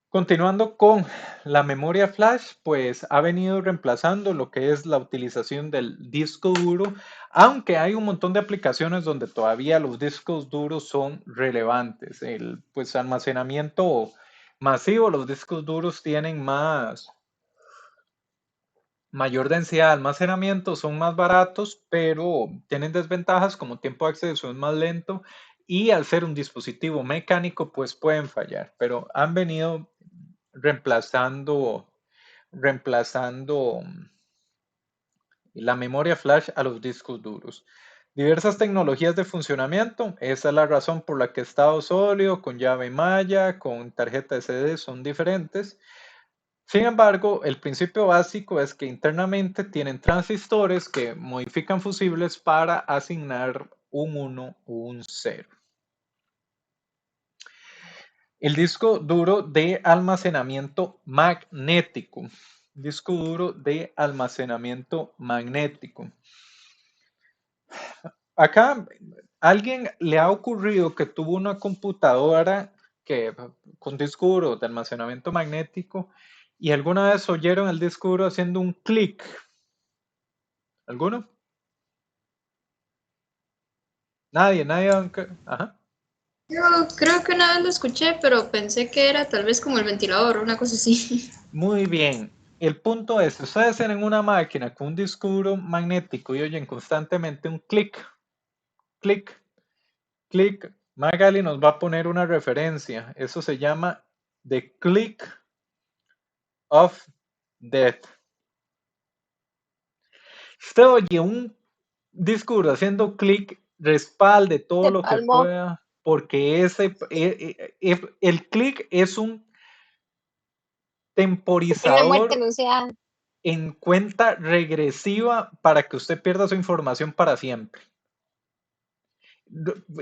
Continuando con la memoria flash, pues ha venido reemplazando lo que es la utilización del disco duro, aunque hay un montón de aplicaciones donde todavía los discos duros son relevantes. El pues almacenamiento masivo, los discos duros tienen mayor densidad de almacenamiento, son más baratos, pero tienen desventajas como tiempo de acceso es más lento y al ser un dispositivo mecánico, pues pueden fallar, pero han venido reemplazando la memoria flash a los discos duros. Diversas tecnologías de funcionamiento, esa es la razón por la que estado sólido, con llave malla, con tarjeta SD son diferentes. Sin embargo, el principio básico es que internamente tienen transistores que modifican fusibles para asignar un 1 o un 0. El disco duro de almacenamiento magnético. Disco duro de almacenamiento magnético. Acá, ¿alguien le ha ocurrido que tuvo una computadora que, con disco duro de almacenamiento magnético y alguna vez oyeron el disco duro haciendo un clic? ¿Alguno? Nadie. Ajá. Yo creo que una vez lo escuché, pero pensé que era tal vez como el ventilador o una cosa así. Muy bien. El punto es, ustedes tienen una máquina con un disco duro magnético y oyen constantemente un clic, clic, clic. Magali nos va a poner una referencia. Eso se llama the click of death. Usted oye un disco duro haciendo clic, respalde todo Se lo que palmó. pueda, porque el clic es un Una muerte temporizador anunciada. en cuenta regresiva para que usted pierda su información para siempre.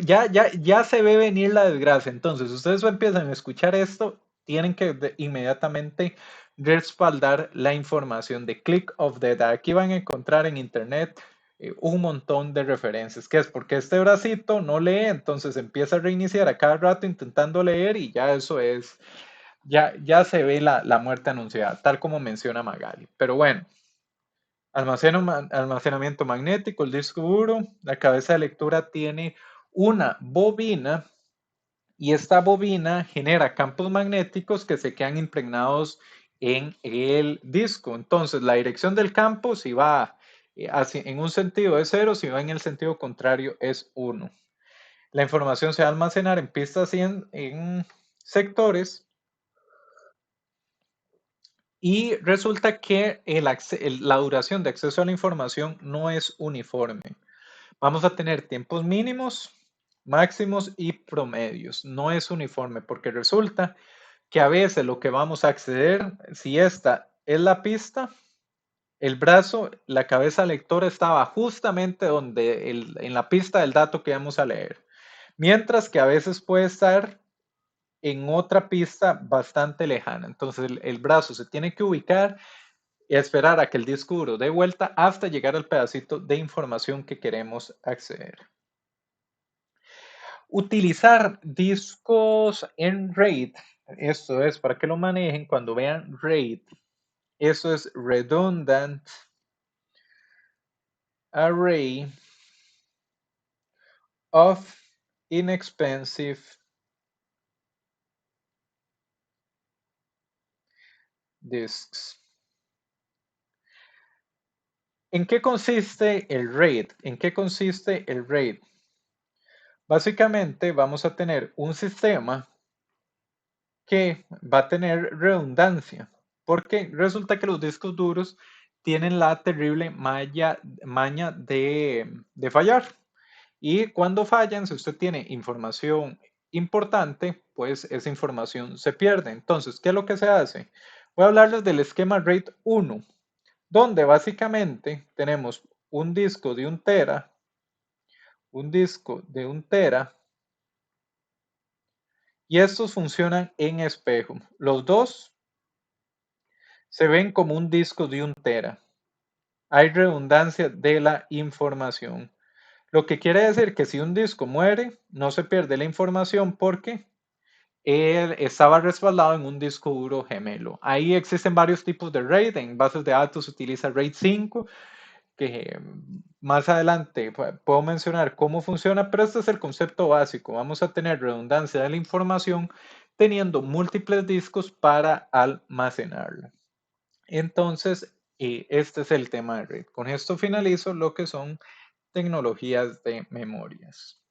Ya se ve venir la desgracia. Entonces, ustedes empiezan a escuchar esto, tienen que inmediatamente respaldar la información de Click of Death. Aquí van a encontrar en internet un montón de referencias, que es porque este bracito no lee, entonces empieza a reiniciar a cada rato intentando leer y ya eso es, ya se ve la muerte anunciada, tal como menciona Magali. Pero bueno, almacenamiento magnético, el disco duro, la cabeza de lectura tiene una bobina y esta bobina genera campos magnéticos que se quedan impregnados en el disco. Entonces, la dirección del campo, si va en un sentido es 0, si va en el sentido contrario es 1. La información se va a almacenar en pistas y en sectores. Y resulta que la duración de acceso a la información no es uniforme. Vamos a tener tiempos mínimos, máximos y promedios. No es uniforme porque resulta que a veces lo que vamos a acceder, si esta es la pista, el brazo, la cabeza lectora estaba justamente donde en la pista del dato que vamos a leer. Mientras que a veces puede estar en otra pista bastante lejana. Entonces el brazo se tiene que ubicar y esperar a que el disco duro dé vuelta hasta llegar al pedacito de información que queremos acceder. Utilizar discos en RAID, esto es para que lo manejen cuando vean RAID, eso es Redundant Array of Inexpensive Disks. ¿En qué consiste el RAID? ¿En qué consiste el RAID? Básicamente vamos a tener un sistema que va a tener redundancia, porque resulta que los discos duros tienen la terrible maña de fallar. Y cuando fallan, si usted tiene información importante, pues esa información se pierde. Entonces, ¿qué es lo que se hace? Voy a hablarles del esquema RAID 1, donde básicamente tenemos un disco de 1 tera, un disco de 1 tera, y estos funcionan en espejo. Los dos se ven como un disco de 1 tera. Hay redundancia de la información. Lo que quiere decir que si un disco muere, no se pierde la información porque él estaba respaldado en un disco duro gemelo. Ahí existen varios tipos de RAID. En bases de datos se utiliza RAID 5, que más adelante puedo mencionar cómo funciona, pero este es el concepto básico. Vamos a tener redundancia de la información teniendo múltiples discos para almacenarla. Entonces, este es el tema de RAID. Con esto finalizo lo que son tecnologías de memorias.